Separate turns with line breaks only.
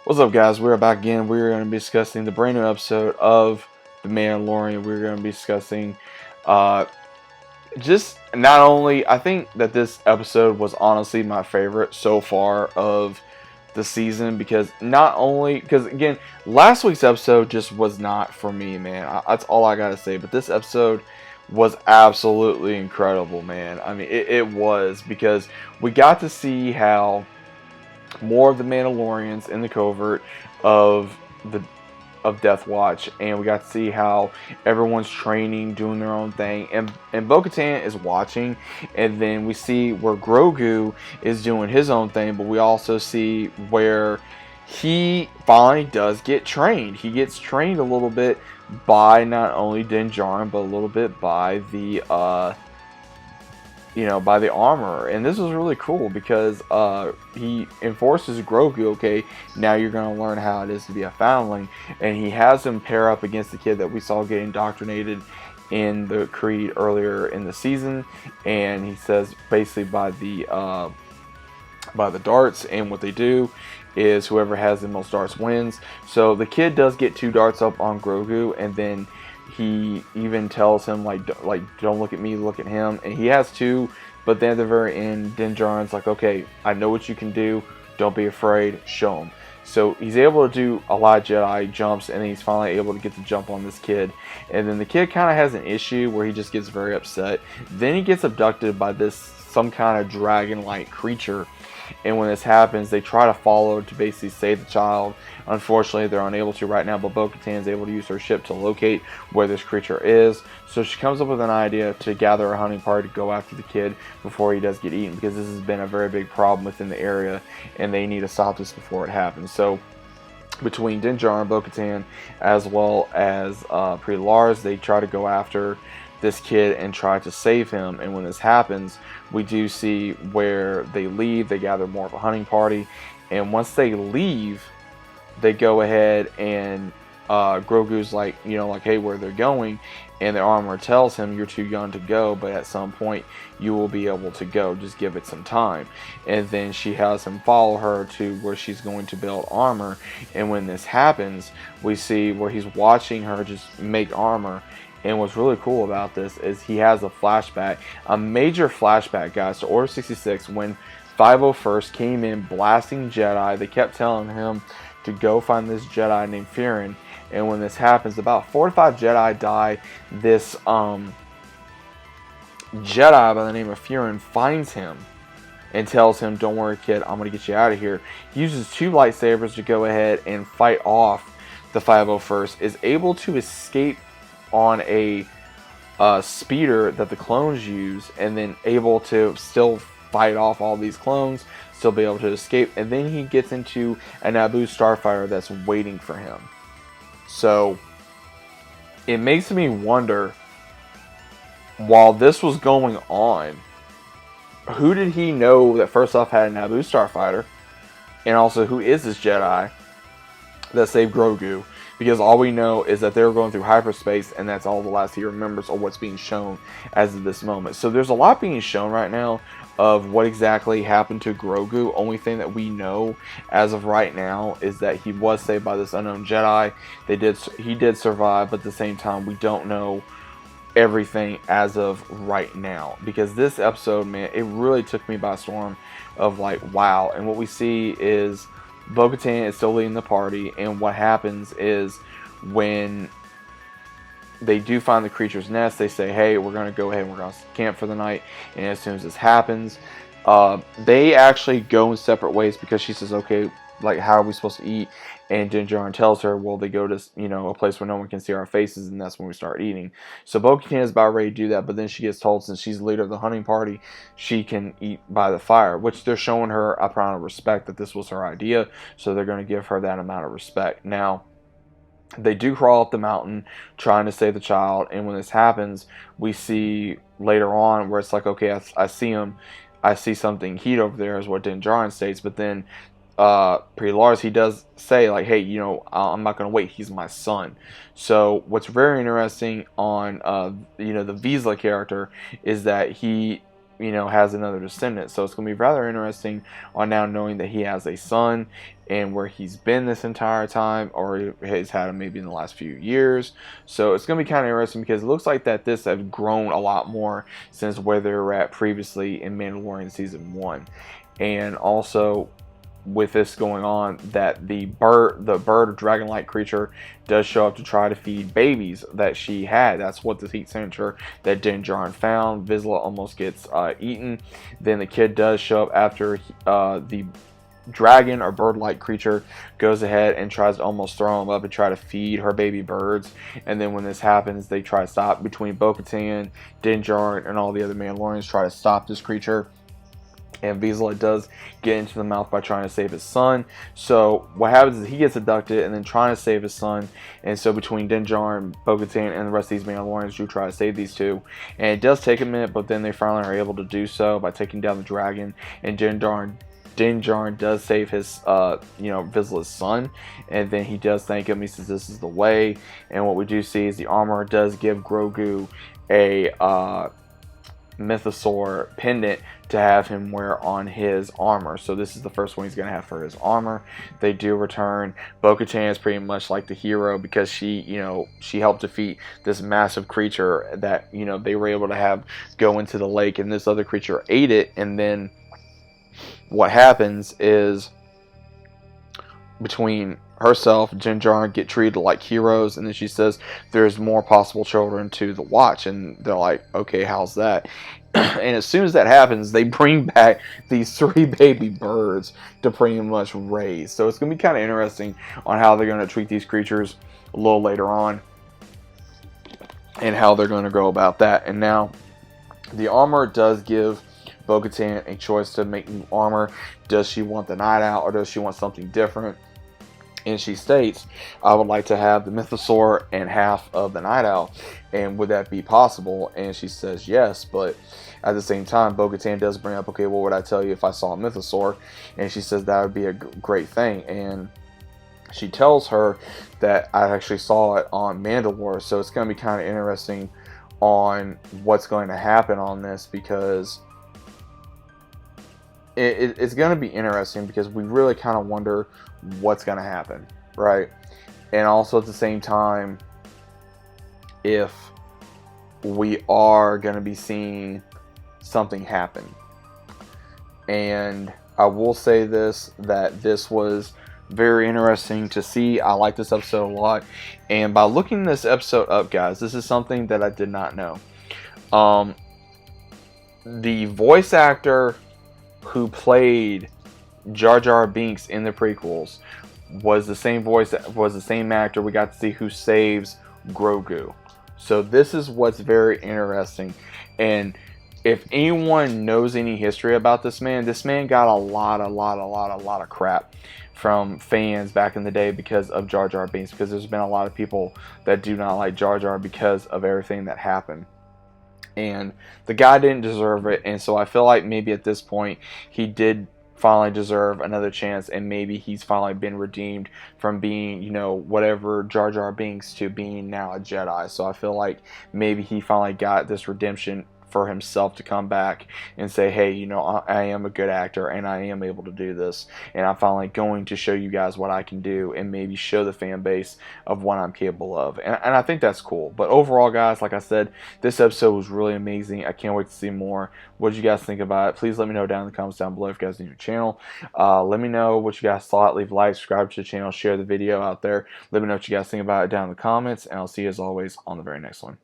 What's up, guys? We're back again. We're going to be discussing the brand new episode of The Mandalorian. We're going to be discussing uh, just not only, I think that this episode was honestly my favorite so far of the season because not only, because again, last week's episode just was not for me, man. That's all I got to say. But this episode was absolutely incredible, man. I mean, it was because we got to see how more of the Mandalorians in the covert of the Death Watch, and we got to see how everyone's training, doing their own thing, and Bo-Katan is watching, and then we see where Grogu is doing his own thing, but we also see where he finally does get trained. He gets trained a little bit by not only Din Djarin, but a little bit by the by the armor. And this was really cool because he enforces Grogu, okay, now you're going to learn how it is to be a foundling. And he has him pair up against the kid that we saw get indoctrinated in the Creed earlier in the season. And he says basically by the darts, and what they do is whoever has the most darts wins. So the kid does get 2 darts up on Grogu, and then he even tells him like don't look at me, look at him, and he has 2. But then at the very end, Din Djarin's like, okay, I know what you can do, don't be afraid, show him. So he's able to do a lot of Jedi jumps, and then he's finally able to get the jump on this kid. And then the kid kind of has an issue where he just gets very upset. Then he gets abducted by this some kind of dragon-like creature. And when this happens, they try to follow to basically save the child. Unfortunately, they're unable to right now, but Bo-Katan is able to use her ship to locate where this creature is. So she comes up with an idea to gather a hunting party to go after the kid before he does get eaten, because this has been a very big problem within the area, and they need to stop this before it happens. So between Din Djarin and Bo-Katan, as well as Pre-Lars, they try to go after this kid and try to save him. And when this happens, we do see where they leave. They gather more of a hunting party, and once they leave, they go ahead and Grogu's like, hey, where they're going, and the armor tells him, you're too young to go, but at some point you will be able to go, just give it some time. And then she has him follow her to where she's going to build armor. And when this happens, we see where he's watching her just make armor. And what's really cool about this is he has a flashback, a major flashback, guys, to Order 66, when 501st came in blasting Jedi. They kept telling him to go find this Jedi named Fearon. And when this happens, about 4 to 5 Jedi die. This Jedi by the name of Fearon finds him and tells him, don't worry, kid, I'm going to get you out of here. He uses 2 lightsabers to go ahead and fight off the 501st, is able to escape on a speeder that the clones use, and then able to still fight off all these clones, still be able to escape. And then he gets into a Naboo starfighter that's waiting for him. So it makes me wonder, while this was going on, who did he know that first off had a Naboo starfighter, and also who is this Jedi that saved Grogu? Because all we know is that they're going through hyperspace, and that's all the last he remembers of what's being shown as of this moment. So there's a lot being shown right now of what exactly happened to Grogu. Only thing that we know as of right now is that he was saved by this unknown Jedi. He did survive, but at the same time, we don't know everything as of right now. Because this episode, man, it really took me by storm of like, wow. And what we see is Bo-Katan is still leading the party, and what happens is when they do find the creature's nest, they say, hey, we're going to go ahead and we're going to camp for the night. And as soon as this happens, they actually go in separate ways, because she says, okay, like, how are we supposed to eat? And Din Djarin tells her, well, they go to, a place where no one can see our faces, and that's when we start eating. So Bo-Katan is about ready to do that, but then she gets told, since she's the leader of the hunting party, she can eat by the fire, which they're showing her a amount of respect, that this was her idea, so they're going to give her that amount of respect. Now, they do crawl up the mountain trying to save the child, and when this happens, we see later on where it's like, okay, I see him, I see something heat over there, is what Din Djarin states, but then Pre-Lars, he does say, like, hey, I'm not going to wait, he's my son. So what's very interesting on, the Vizsla character is that he has another descendant. So it's going to be rather interesting on now knowing that he has a son and where he's been this entire time, or has had him maybe in the last few years. So it's going to be kind of interesting because it looks like that this has grown a lot more since where they were at previously in Mandalorian season 1. And also with this going on, that the bird or dragon-like creature does show up to try to feed babies that she had. That's what the heat signature that Din Djarin found. Vizsla almost gets eaten. Then the kid does show up after the dragon or bird-like creature goes ahead and tries to almost throw him up and try to feed her baby birds. And then when this happens, they try to stop between Bo-Katan, Din Djarin, and all the other Mandalorians try to stop this creature. And Vizsla does get into the mouth by trying to save his son. So what happens is he gets abducted and then trying to save his son. And so between Din Djarin, Bo-Katan, and the rest of these Mandalorians do try to save these two. And it does take a minute, but then they finally are able to do so by taking down the dragon. And Din Djarin does save his, Vizsla's son. And then he does thank him. He says this is the way. And what we do see is the armor does give Grogu a mythosaur pendant to have him wear on his armor. So this is the first one he's going to have for his armor. They do return. Bo-Katan is pretty much like the hero because she helped defeat this massive creature that, they were able to have go into the lake, and this other creature ate it. And then what happens is between herself and Din Djarin get treated like heroes, and then she says there's more possible children to the watch, and they're like, okay, how's that? And as soon as that happens, they bring back these 3 baby birds to pretty much raise. So it's going to be kind of interesting on how they're going to treat these creatures a little later on and how they're going to go about that. And now the armor does give Bo-Katan a choice to make new armor. Does she want the Night Owl or does she want something different? And she states, I would like to have the mythosaur and half of the Night Owl. And would that be possible? And she says yes, but at the same time, Bo-Katan does bring up, okay, what would I tell you if I saw a mythosaur? And she says that would be a great thing. And she tells her that I actually saw it on Mandalore. So it's going to be kind of interesting on what's going to happen on this, because it's going to be interesting because we really kind of wonder what's going to happen, right? And also at the same time, if we are going to be seeing something happen. And I will say this, that this was very interesting to see. I like this episode a lot. And by looking this episode up, guys, this is something that I did not know. The voice actor who played Jar Jar Binks in the prequels was the same actor we got to see who saves Grogu. So this is what's very interesting. And if anyone knows any history about this man got a lot of crap from fans back in the day because of Jar Jar Binks, because there's been a lot of people that do not like Jar Jar because of everything that happened. And the guy didn't deserve it, and so I feel like maybe at this point he did finally deserve another chance, and maybe he's finally been redeemed from being, whatever Jar Jar Binks to being now a Jedi. So I feel like maybe he finally got this redemption for himself to come back and say, hey, I am a good actor and I am able to do this, and I'm finally going to show you guys what I can do and maybe show the fan base of what I'm capable of. And I think that's cool. But overall, guys, like I said, this episode was really amazing. I can't wait to see more. What did you guys think about it? Please let me know down in the comments down below if you guys are new to the channel. Let me know what you guys thought. Leave a like, subscribe to the channel, share the video out there. Let me know what you guys think about it down in the comments, and I'll see you as always on the very next one.